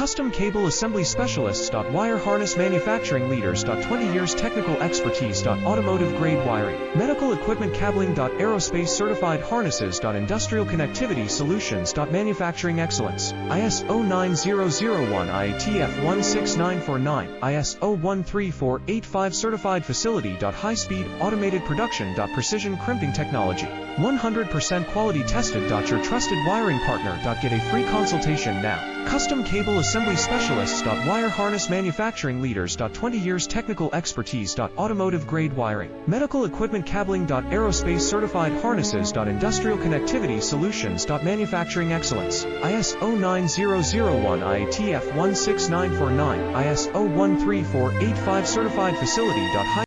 Custom Cable Assembly Specialists. Wire Harness Manufacturing Leaders. 20 years technical expertise. Automotive grade wiring. Medical equipment cabling. Aerospace certified harnesses. Industrial connectivity solutions. Manufacturing excellence. ISO 9001 IATF 16949, ISO 13485 certified facility. High-speed automated production. Precision crimping technology. 100% quality tested. Your trusted wiring partner. Get a free consultation now. Custom Cable Assembly Specialists. Wire Harness Manufacturing Leaders. 20 years technical expertise. Automotive grade wiring. Medical equipment cabling. Aerospace certified harnesses. Industrial connectivity solutions. Manufacturing excellence. ISO 9001 IATF 16949, ISO 13485 certified facility. High